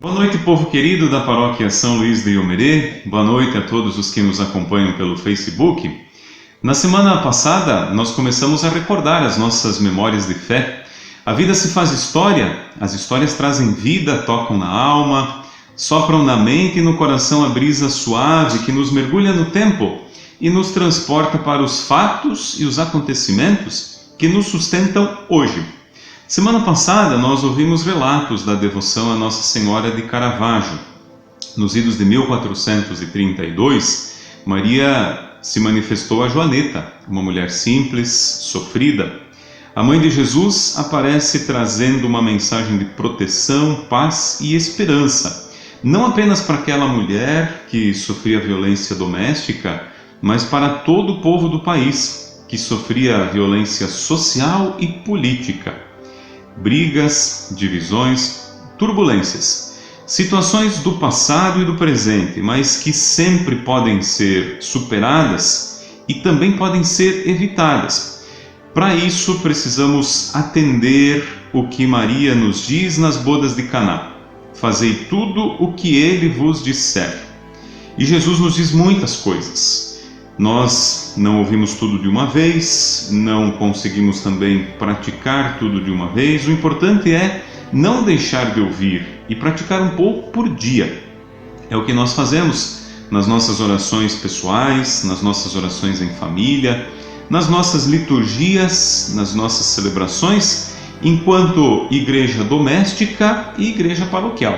Boa noite, povo querido da Paróquia São Luís de Iomerê. Boa noite a todos os que nos acompanham pelo Facebook. Na semana passada, nós começamos a recordar as nossas memórias de fé. A vida se faz história, as histórias trazem vida, tocam na alma, sopram na mente e no coração a brisa suave que nos mergulha no tempo e nos transporta para os fatos e os acontecimentos que nos sustentam hoje. Semana passada nós ouvimos relatos da devoção a Nossa Senhora de Caravaggio. Nos idos de 1432, Maria se manifestou a Joaneta, uma mulher simples, sofrida. A mãe de Jesus aparece trazendo uma mensagem de proteção, paz e esperança, não apenas para aquela mulher que sofria violência doméstica, mas para todo o povo do país, que sofria violência social e política. Brigas, divisões, turbulências, situações do passado e do presente, mas que sempre podem ser superadas e também podem ser evitadas. Para isso, precisamos atender o que Maria nos diz nas bodas de Caná: fazei tudo o que ele vos disser. E Jesus nos diz muitas coisas. Nós não ouvimos tudo de uma vez, não conseguimos também praticar tudo de uma vez. O importante é não deixar de ouvir e praticar um pouco por dia. É o que nós fazemos nas nossas orações pessoais, nas nossas orações em família, nas nossas liturgias, nas nossas celebrações, enquanto igreja doméstica e igreja paroquial.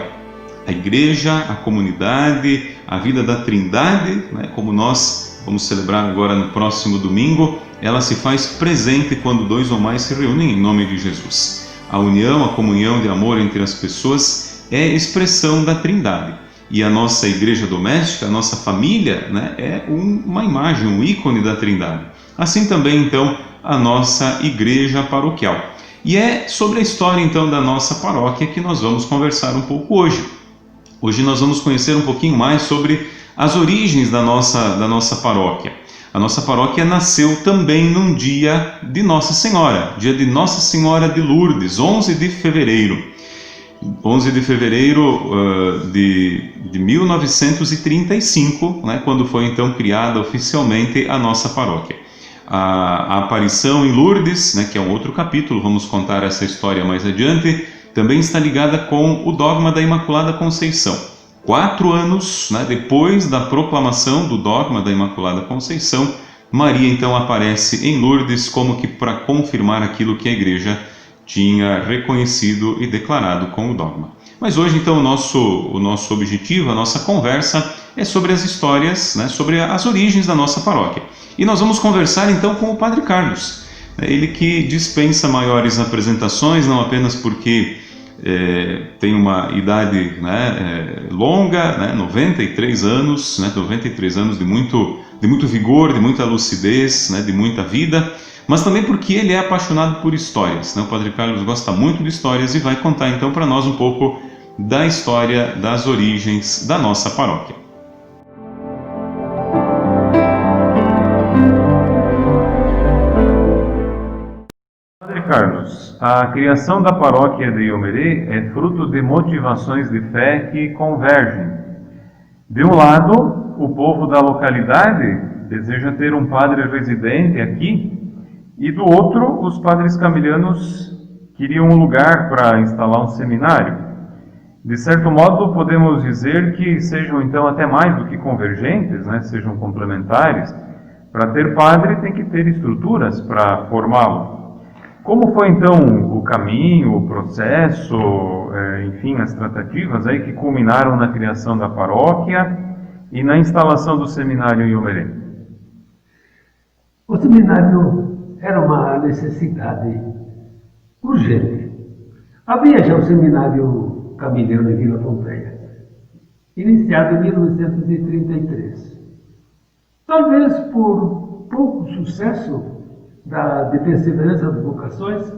A igreja, a comunidade, a vida da Trindade, como nós vamos celebrar agora no próximo domingo, ela se faz presente quando dois ou mais se reúnem em nome de Jesus. A união, a comunhão de amor entre as pessoas é expressão da Trindade. E a nossa igreja doméstica, a nossa família, é uma imagem, um ícone da Trindade. Assim também, então, a nossa igreja paroquial. E é sobre a história, então, da nossa paróquia que nós vamos conversar um pouco hoje. Hoje nós vamos conhecer um pouquinho mais sobre as origens da nossa paróquia. A nossa paróquia nasceu também num dia de Nossa Senhora, dia de Nossa Senhora de Lourdes, 11 de fevereiro. 11 de fevereiro de 1935, quando foi então criada oficialmente a nossa paróquia. A aparição em Lourdes, que é um outro capítulo, vamos contar essa história mais adiante, também está ligada com o dogma da Imaculada Conceição. 4 anos depois da proclamação do dogma da Imaculada Conceição, Maria então aparece em Lourdes como que para confirmar aquilo que a Igreja tinha reconhecido e declarado com o dogma. Mas hoje então o nosso objetivo, a nossa conversa é sobre as histórias, sobre as origens da nossa paróquia. E nós vamos conversar então com o Padre Carlos, ele que dispensa maiores apresentações, não apenas porque tem uma idade longa, 93 anos, 93 anos de muito vigor, de muita lucidez, de muita vida, mas também porque ele é apaixonado por histórias. O Padre Carlos gosta muito de histórias e vai contar então para nós um pouco da história, das origens da nossa paróquia. Carlos, a criação da paróquia de Iomerê é fruto de motivações de fé que convergem. De um lado, o povo da localidade deseja ter um padre residente aqui, e do outro, os padres camilianos queriam um lugar para instalar um seminário. De certo modo, podemos dizer que sejam então até mais do que convergentes, sejam complementares. Para ter padre tem que ter estruturas para formá-lo. Como foi então o caminho, o processo, enfim, as tratativas que culminaram na criação da paróquia e na instalação do seminário em Iomerê? O seminário era uma necessidade urgente. Havia já o seminário camiliano em Vila Pompeia, iniciado em 1933. Talvez por pouco sucesso de perseverança das vocações,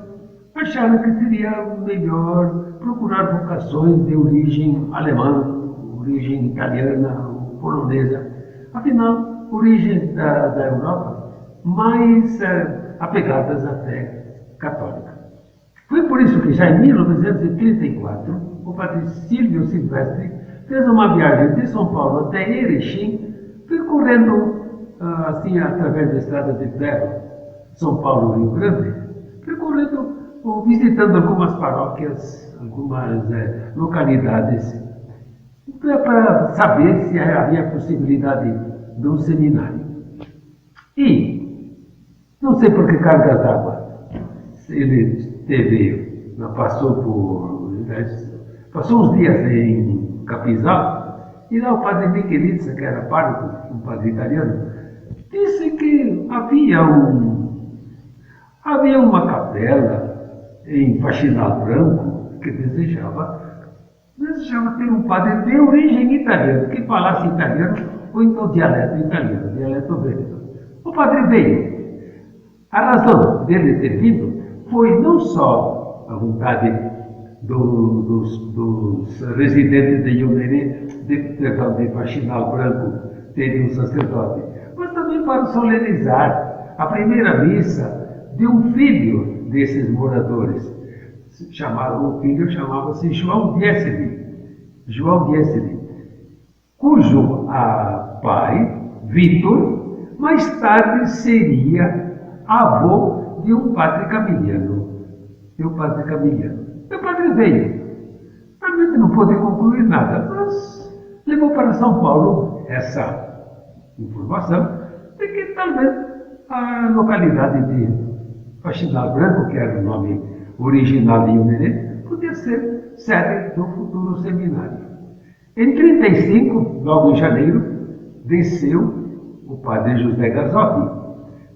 acharam que seria melhor procurar vocações de origem alemã, origem italiana, polonesa. Afinal, origens da Europa mais apegadas à fé católica. Foi por isso que já em 1934 o padre Silvio Silvestre, fez uma viagem de São Paulo até Erechim, percorrendo, assim, através da estrada de ferro, São Paulo-Rio Grande, percorrendo, ou visitando algumas paróquias, algumas localidades, para saber se havia possibilidade de um seminário. E, não sei por que cargas d'água, ele passou uns dias em Capinzal, e lá o padre Michelizza, que era pároco, um padre italiano, disse que havia uma capela em Faxinal Branco que desejava ter um padre de origem italiana, que falasse italiano, ou então dialeto italiano, dialeto veneto. O padre veio. A razão dele ter vindo foi não só a vontade dos residentes de Iomerê, de Faxinal Branco, terem um sacerdote, mas também para solenizar a primeira missa de um filho desses moradores. O filho chamava-se João Diessely, cujo pai, Vitor, mais tarde seria avô de um padre camiliano. O padre veio. Realmente não pôde concluir nada, mas levou para São Paulo essa informação de que talvez a localidade de Faxinal Branco, que era o nome original de Iomerê, podia ser sede do futuro seminário. Em 1935, logo em janeiro, desceu o padre José Gazotti.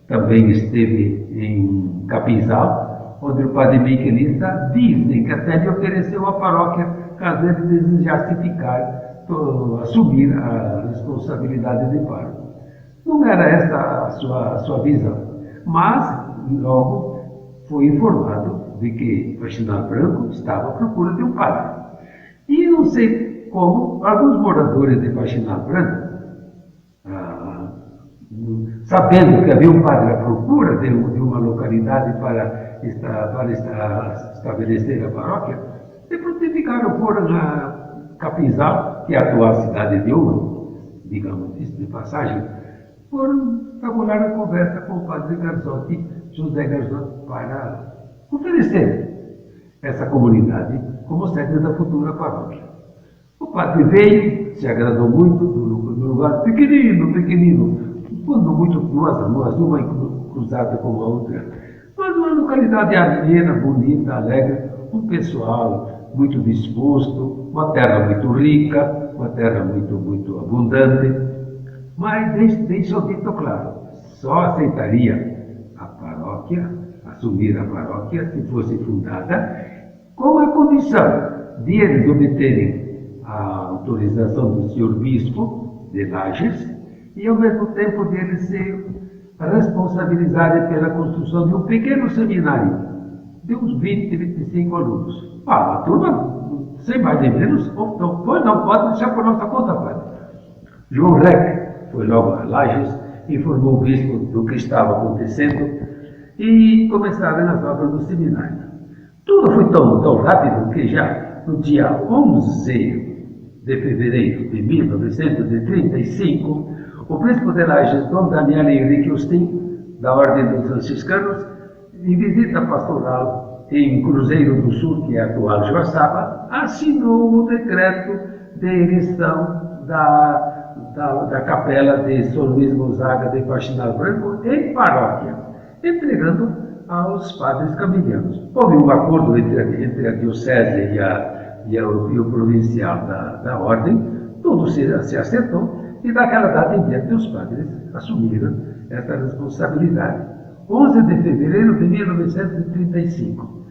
Também esteve em Capinzal, onde o padre Michelizza dizem que até lhe ofereceu a paróquia caso ele desejasse assumir a responsabilidade de pároco. Não era esta a sua visão, mas logo foi informado de que Faxinal Branco estava à procura de um padre. E não sei como, alguns moradores de Faxinal Branco, sabendo que havia um padre à procura de uma localidade para estabelecer a paróquia, se prontificaram, foram a Capinzal, que é a atual cidade de Ouro, digamos isso de passagem, foram tabular a conversa com o padre José Gazotti, para oferecer essa comunidade como sede da futura paróquia. O padre veio, se agradou muito do lugar, pequenino, quando muito duas uma cruzada com a outra, mas uma localidade amena, bonita, alegre, um pessoal muito disposto, uma terra muito rica, uma terra muito abundante, mas deixou dito claro, só aceitaria a paróquia, assumir a paróquia, se fosse fundada, com a condição de eles obterem a autorização do senhor bispo de Lages e, ao mesmo tempo, de eles se responsabilizarem pela construção de um pequeno seminário de uns 25 alunos. A turma, sem mais nem menos, não pode deixar por nossa conta, padre. João Reck foi logo a Lages, informou o bispo do que estava acontecendo e começaram as obras do seminário. Tudo foi tão rápido que já no dia 11 de fevereiro de 1935, o príncipe de Lages, Dom Daniel Henrique Austin, da Ordem dos Franciscanos, em visita pastoral em Cruzeiro do Sul, que é a atual Joaçaba, assinou o decreto de ereção da capela de São Luís Gonzaga de Faxinal Branco em paróquia, entregando aos padres camilianos. Houve um acordo entre a diocese e o provincial da ordem, tudo se acertou, e daquela data em diante os padres assumiram essa responsabilidade. 11 de fevereiro de 1935.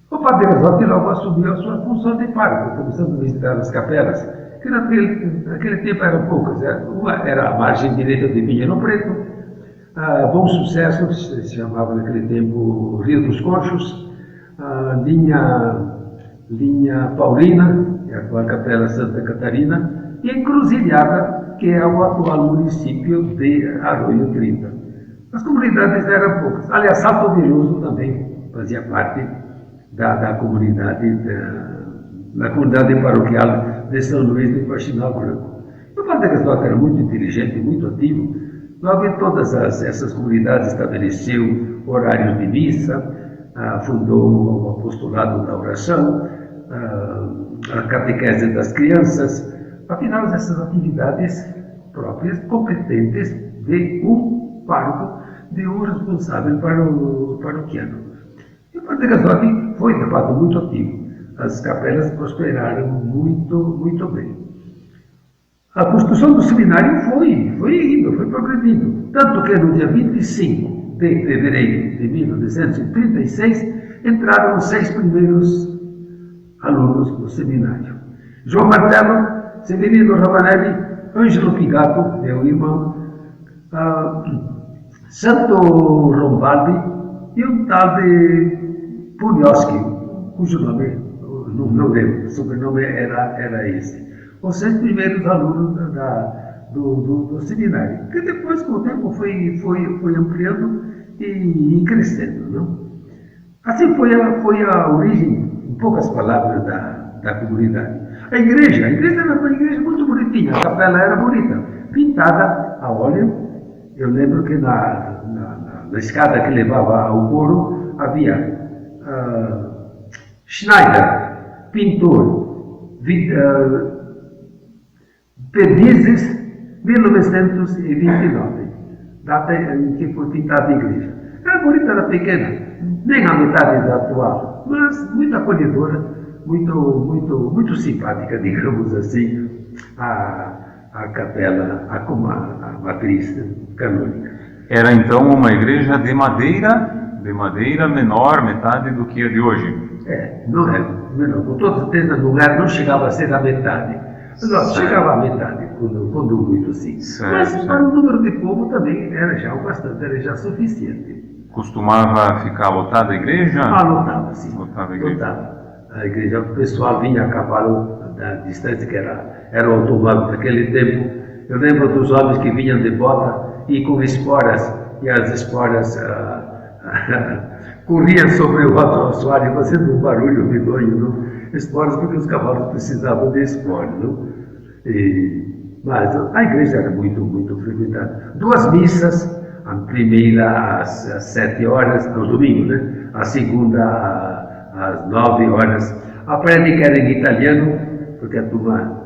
O padre Gazotti logo assumiu a sua função de pároco, começando a visitar as capelas, que naquele tempo eram poucas. Uma era a margem direita de Pinheiro Preto, Bom Sucesso, se chamava naquele tempo Rio dos Conchos, linha Paulina, que é a atual Capela Santa Catarina, e Encruzilhada, que é o atual município de Arroio 30. As comunidades eram poucas. Aliás, Salto Veloso também fazia parte da comunidade na comunidade paroquial de São Luís do Faxinal Branco. O padre Gasdotti era muito inteligente, muito ativo. Logo em todas essas comunidades estabeleceu horários de missa, fundou o apostolado da oração, a catequese das crianças, afinal essas atividades próprias, competentes de um pároco, de um responsável paroquiano. E o padre Gasdotti foi, de fato, muito ativo. As capelas prosperaram muito, muito bem. A construção do seminário foi progredindo, tanto que no dia 25 de fevereiro de 1936 entraram os 6 primeiros alunos do seminário. João Martelo, Severino Ravanelli, Ângelo Pigato, meu irmão, Santo Rombaldi e um tal de Punioski, cujo nome não lembro, o sobrenome era esse. Os 6 primeiros alunos do seminário, que depois, com o tempo, foi ampliando e crescendo. Não? Assim foi a origem, em poucas palavras, da comunidade. A igreja era uma igreja muito bonitinha, a capela era bonita, pintada a óleo. Eu lembro que na escada que levava ao coro havia Schneider, pintor, Perdizes, 1929, data em que foi pintada a igreja. Era bonita, era pequena, nem a metade da atual, mas muito acolhedora, muito simpática, digamos assim, a capela, a matriz canônica. Era então uma igreja de madeira menor, metade do que a de hoje. Não é menor, com toda certeza não chegava a ser a metade. Não, chegava à metade, quando muito assim. Mas para o número de povo também era já o bastante, era já suficiente. Costumava ficar lotada a igreja? Lotava, sim. Lotava a igreja. Lotava. A igreja, o pessoal vinha a cavalo da distância que era o automóvel naquele tempo. Eu lembro dos homens que vinham de bota e com esporas, e as esporas corriam sobre o assoalho, fazendo um barulho medonho, não? Esporas porque os cavalos precisavam de esporas, não? Mas a igreja era muito frequentada. 2 missas, a primeira às 7 horas, no domingo, né? A segunda às 9 horas. A prédica era em italiano, porque a turma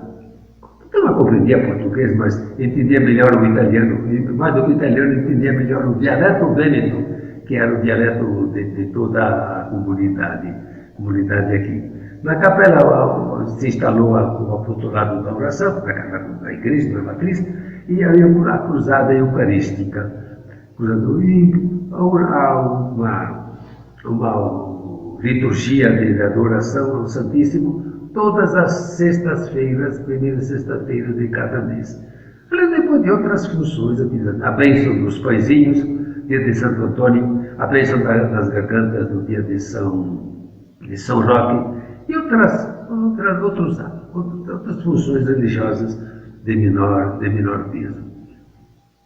compreendia português, mas entendia melhor o italiano, e mais do que o italiano, entendia melhor o dialeto vêneto, que era o dialeto de toda a comunidade aqui. Na capela se instalou o apostolado da oração, na igreja, na matriz, e aí a cruzada eucarística. Uma liturgia de adoração ao Santíssimo, todas as sextas-feiras, primeiras sextas-feiras de cada mês. Além depois de outras funções, a bênção dos paizinhos, dia de Santo Antônio, a bênção das gargantas no dia de São Roque, e outras funções religiosas de menor peso.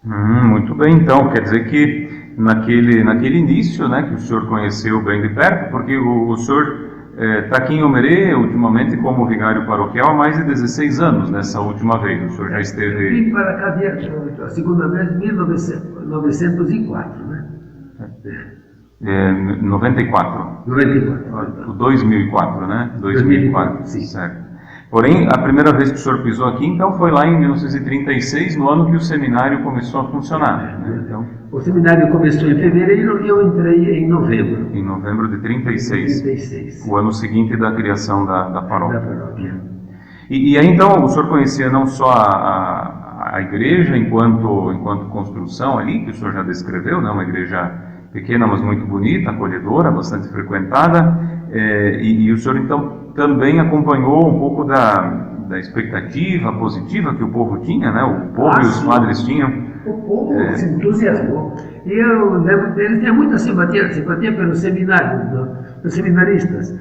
Muito bem, então, quer dizer que naquele início, né, que o senhor conheceu bem de perto, porque o senhor está aqui em Omerê, ultimamente, como vigário paroquial, há mais de 16 anos, nessa última vez, o senhor já esteve... Vim para cá a segunda vez em 1904, né? 94. 94. 2004, né? 2004, sim. Certo. Porém, a primeira vez que o senhor pisou aqui, então, foi lá em 1936, no ano que o seminário começou a funcionar. Né? Então, o seminário começou em fevereiro e eu entrei em novembro. Em novembro de 36. O ano seguinte da criação da paróquia. Da paróquia. E aí, então, o senhor conhecia não só a igreja enquanto construção ali, que o senhor já descreveu, né? Uma igreja pequena, mas muito bonita, acolhedora, bastante frequentada, e o senhor, então, também acompanhou um pouco da expectativa positiva que o povo tinha, né? O povo e os padres tinham. O povo se entusiasmou. E eu lembro deles, tinha muita simpatia pelo seminário, dos seminaristas.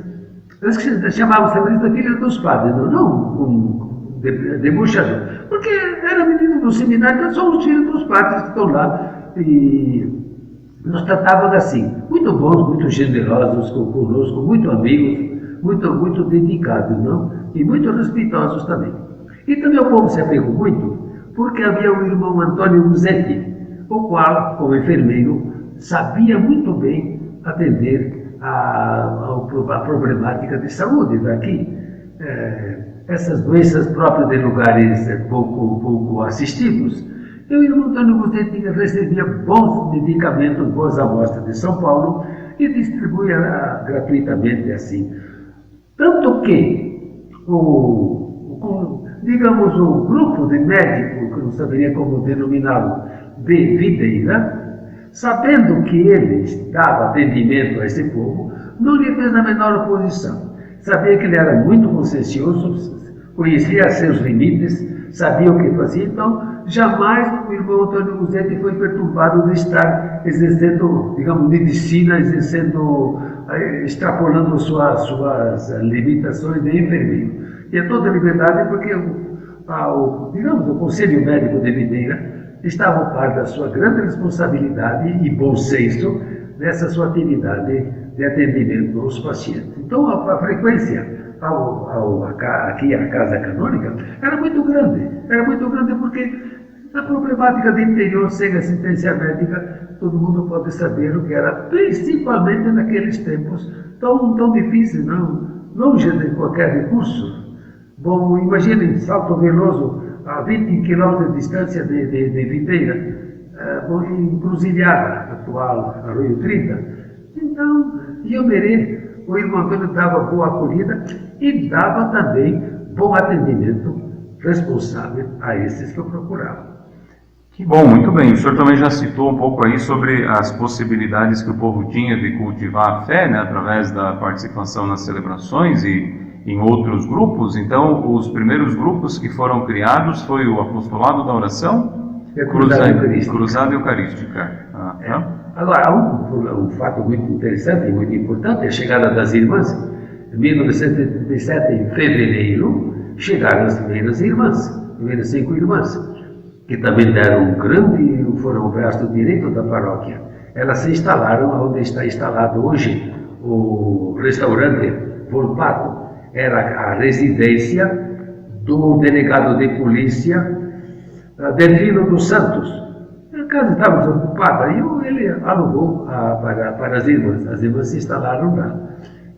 Eles chamavam seminaristas filhos dos padres, não debuxador. Porque era menino do seminário, nós somos filhos dos padres que estão lá. E nos tratavam assim, muito bons, muito generosos conosco, muito amigos, muito dedicados, não? E muito respeitosos também. E também o povo se apegou muito, porque havia o irmão Antônio Guzetti, o qual, como enfermeiro, sabia muito bem atender a problemática de saúde daqui. Essas doenças próprias de lugares pouco assistidos. E o irmão Antônio Guzetti recebia bons medicamentos, boas amostras de São Paulo e distribuía gratuitamente assim. Tanto que digamos, o grupo de médicos, que não saberia como denominá-lo, de Videira, sabendo que ele dava atendimento a esse povo, não lhe fez a menor oposição. Sabia que ele era muito consciencioso, conhecia seus limites, sabia o que fazia, então jamais o irmão Antônio Guzetti foi perturbado de estar exercendo, digamos, medicina, extrapolando suas limitações de enfermeiro. E é toda liberdade porque o Conselho Médico de Videira estava ao par da sua grande responsabilidade e bom senso nessa sua atividade de atendimento aos pacientes. Então a frequência aqui à Casa Canônica era muito grande porque a problemática do interior sem assistência médica, todo mundo pode saber o que era, principalmente naqueles tempos tão difíceis, longe de qualquer recurso. Bom, imaginem Salto Veloso, a 20 quilômetros de distância de Videira, Encruzilhada, atual Arroio 30. Então, Iomerê, o irmão Antônio dava boa acolhida e dava também bom atendimento responsável a esses que eu procurava. Que bom, muito bem. O senhor também já citou um pouco aí sobre as possibilidades que o povo tinha de cultivar a fé, né, através da participação nas celebrações e em outros grupos. Então, os primeiros grupos que foram criados foi o Apostolado da Oração e a Cruzada Eucarística. Agora, um fato muito interessante e muito importante é a chegada das irmãs. Em 1937, em fevereiro, chegaram as primeiras 5 irmãs, que também foram o braço direito da paróquia. Elas se instalaram onde está instalado hoje o restaurante Volpato. Era a residência do delegado de polícia, Delfino dos Santos. A casa estava ocupada e ele alugou para as irmãs se instalaram lá.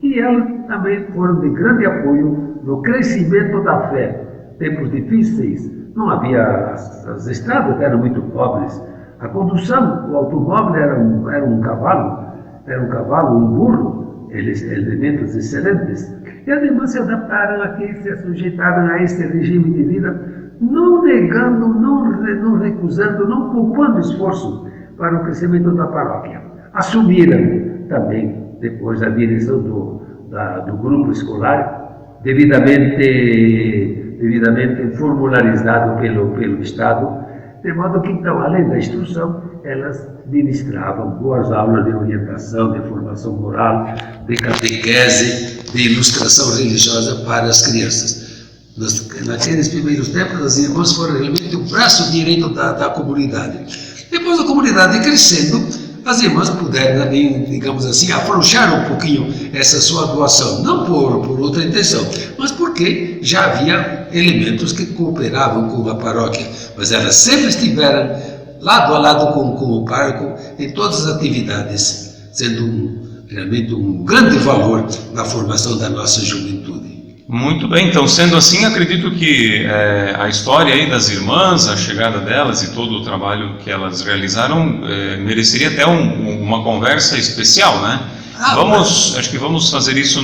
E elas também foram de grande apoio no crescimento da fé. Tempos difíceis, não havia, as estradas eram muito pobres, a condução, o automóvel era um cavalo, um burro, elementos excelentes. E as irmãs se adaptaram aqui, se sujeitaram a esse regime de vida, não negando, não recusando, não poupando esforço para o crescimento da paróquia. Assumiram também, depois, a direção do grupo escolar, devidamente formularizado pelo Estado, de modo que, então, além da instrução, elas ministravam boas aulas de orientação, de formação moral, de catequese, de ilustração religiosa para as crianças. Naqueles primeiros tempos, as irmãs foram realmente o braço direito da comunidade. Depois a comunidade crescendo, as irmãs puderam também, digamos assim, afrouxar um pouquinho essa sua doação, não por outra intenção, mas porque já havia elementos que cooperavam com a paróquia, mas elas sempre estiveram lado a lado com o pároco em todas as atividades, sendo realmente um grande valor na formação da nossa juventude. Muito bem, então, sendo assim, acredito que a história aí das irmãs, a chegada delas e todo o trabalho que elas realizaram mereceria até uma conversa especial, né? Acho que vamos fazer isso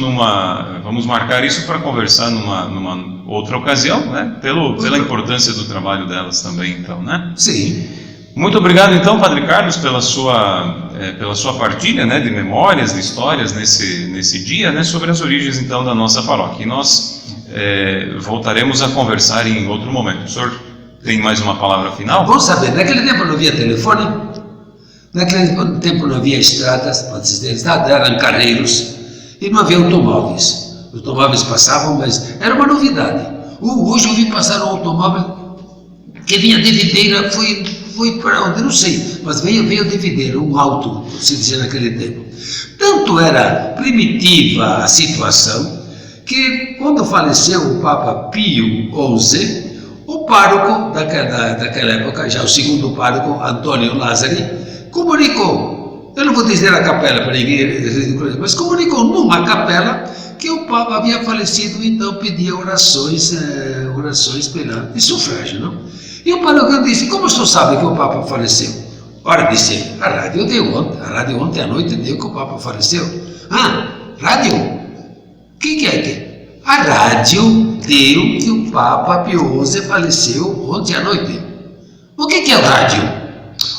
vamos marcar isso para conversar numa outra ocasião, né? Pela importância do trabalho delas também, então, né? Sim. Muito obrigado, então, Padre Carlos, pela sua partilha, né, de memórias, de histórias nesse dia, né, sobre as origens, então, da nossa paróquia. E nós voltaremos a conversar em outro momento. O senhor tem mais uma palavra final? Vamos saber, naquele tempo não havia telefone, naquele tempo não havia estradas, eram carreiros, e não havia automóveis. Os automóveis passavam, mas era uma novidade. Hoje eu vi passar um automóvel que vinha de Videira, foi para onde, não sei, mas veio de Videira, um auto, se dizia naquele tempo. Tanto era primitiva a situação, que quando faleceu o Papa Pio XI, o pároco daquela época, já o segundo pároco, Antônio Lázari, comunicou, eu não vou dizer a capela para ninguém, mas comunicou numa capela que o Papa havia falecido, então pedia orações de sufrágio, não? E o pároco disse, como o senhor sabe que o Papa faleceu? Ora, disse ele, a rádio ontem à noite deu que o Papa faleceu. Ah, rádio? O que é? A rádio deu que o Papa Pio XI faleceu ontem à noite. O que é o rádio?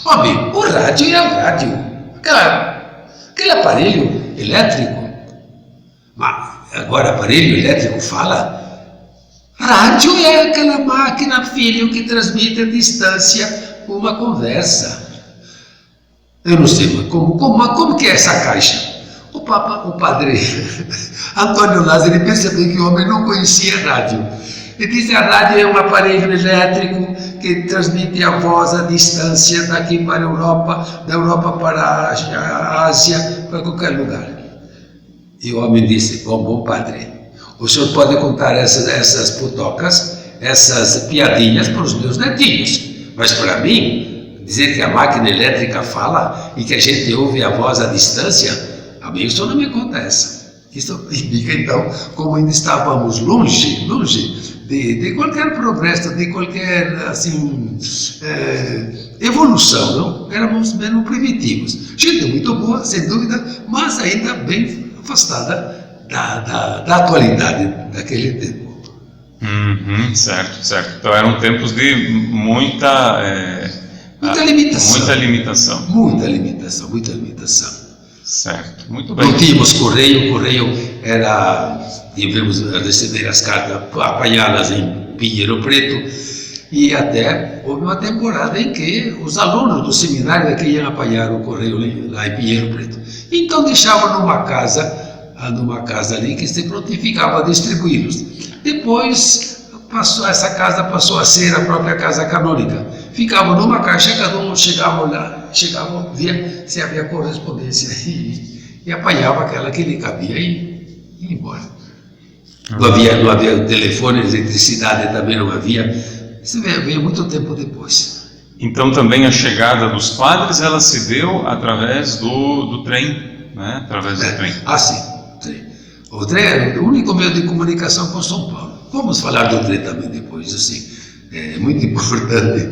Homem, o rádio é o rádio. Aquele aparelho elétrico. Mas agora aparelho elétrico fala? Rádio é aquela máquina, filho, que transmite à distância uma conversa. Eu não sei, mas como que é essa caixa? O padre Antônio Lázari percebeu que o homem não conhecia a rádio. Ele disse, a rádio é um aparelho elétrico que transmite a voz à distância daqui para a Europa, da Europa para a Ásia, para qualquer lugar. E o homem disse, bom padre, o senhor pode contar essas putocas, essas piadinhas para os meus netinhos, mas para mim, dizer que a máquina elétrica fala e que a gente ouve a voz à distância, a mim isso não me conta essa. Isso indica então como ainda estávamos longe de qualquer progresso, de qualquer assim, evolução, não? Éramos menos primitivos. Gente muito boa, sem dúvida, mas ainda bem afastada da atualidade daquele tempo. Certo. Então eram tempos de muita limitação. Muita limitação. Certo, muito bem. Não tínhamos correio devemos receber as cartas, apanhá-las em Pinheiro Preto, e até houve uma temporada em que os alunos do seminário que iam apanhar o correio lá em Pinheiro Preto. Então deixavam numa casa ali que se prontificava a distribuí-los. Depois essa casa passou a ser a própria casa canônica. Ficavam numa caixa, cada um chegava lá, via se havia correspondência e apanhava aquela que lhe cabia e ia embora. Não havia telefone, eletricidade também não havia. Isso veio muito tempo depois. Então também a chegada dos padres, ela se deu através do trem, né? Através do trem. Ah, sim, trem. O trem é o único meio de comunicação com São Paulo. Vamos falar do trem também depois, assim. É muito importante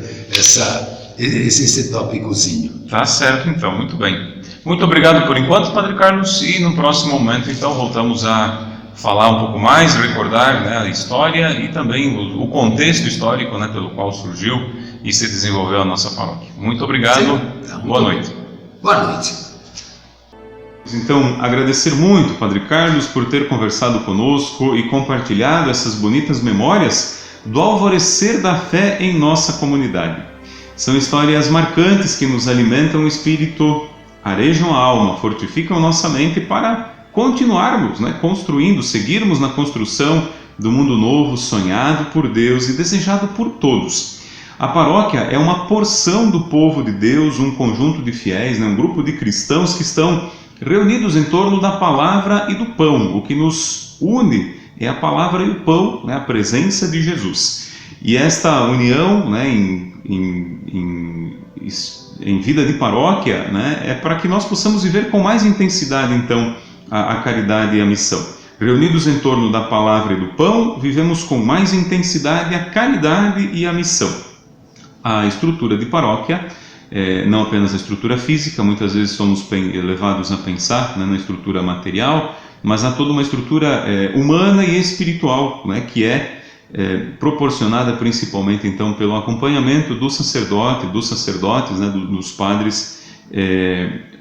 esse tópicozinho. Tá certo, então, muito bem. Muito obrigado por enquanto, Padre Carlos, e no próximo momento, então, voltamos a falar um pouco mais, recordar, né, a história e também o contexto histórico, né, pelo qual surgiu e se desenvolveu a nossa paróquia. Muito obrigado, boa noite. Boa noite. Então, agradecer muito, Padre Carlos, por ter conversado conosco e compartilhado essas bonitas memórias do alvorecer da fé em nossa comunidade. São histórias marcantes que nos alimentam o espírito, arejam a alma, fortificam nossa mente para continuarmos, né, construindo, seguirmos na construção do mundo novo sonhado por Deus e desejado por todos. A paróquia é uma porção do povo de Deus, um conjunto de fiéis, né, um grupo de cristãos que estão reunidos em torno da palavra e do pão. O que nos une é a palavra e o pão, né, a presença de Jesus. E esta união, né, em vida de paróquia, né, é para que nós possamos viver com mais intensidade, então, a caridade e a missão. Reunidos em torno da palavra e do pão, vivemos com mais intensidade a caridade e a missão. A estrutura de paróquia, não apenas a estrutura física, muitas vezes somos levados a pensar, né, na estrutura material, mas há toda uma estrutura humana e espiritual, né, que é proporcionada principalmente então pelo acompanhamento do sacerdote, dos sacerdotes, né, dos padres,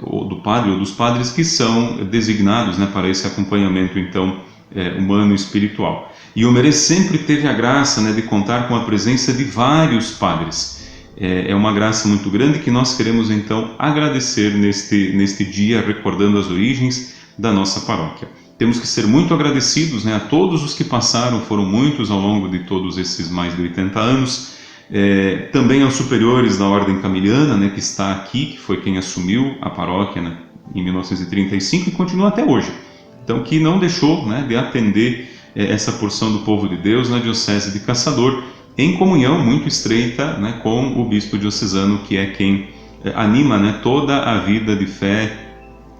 do padre ou dos padres que são designados, né, para esse acompanhamento então humano e espiritual. E o Omerê sempre teve a graça, né, de contar com a presença de vários padres. É uma graça muito grande que nós queremos então agradecer neste dia, recordando as origens da nossa paróquia. Temos que ser muito agradecidos, né, a todos os que passaram, foram muitos ao longo de todos esses mais de 80 anos, também aos superiores da Ordem Camiliana, né, que está aqui, que foi quem assumiu a paróquia, né, em 1935 e continua até hoje. Então, que não deixou, né, de atender essa porção do povo de Deus na Diocese de Caçador, em comunhão muito estreita, né, com o bispo diocesano, que é quem anima, né, toda a vida de fé,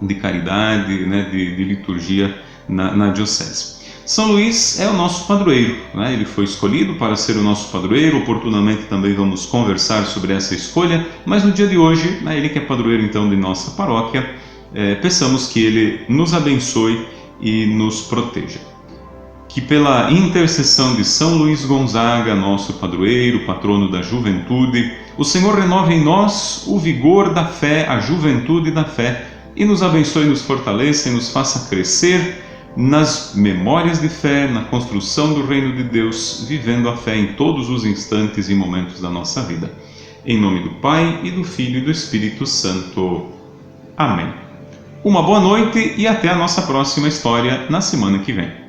de caridade, né, de liturgia na Diocese. São Luís é o nosso padroeiro, né? Ele foi escolhido para ser o nosso padroeiro. Oportunamente também vamos conversar sobre essa escolha, mas no dia de hoje, né, ele que é padroeiro então de nossa paróquia, peçamos que ele nos abençoe e nos proteja. Que pela intercessão de São Luís Gonzaga, nosso padroeiro, patrono da juventude, o Senhor renove em nós o vigor da fé, a juventude da fé, e nos abençoe, nos fortaleça e nos faça crescer nas memórias de fé, na construção do reino de Deus, vivendo a fé em todos os instantes e momentos da nossa vida. Em nome do Pai, e do Filho e do Espírito Santo. Amém. Uma boa noite e até a nossa próxima história na semana que vem.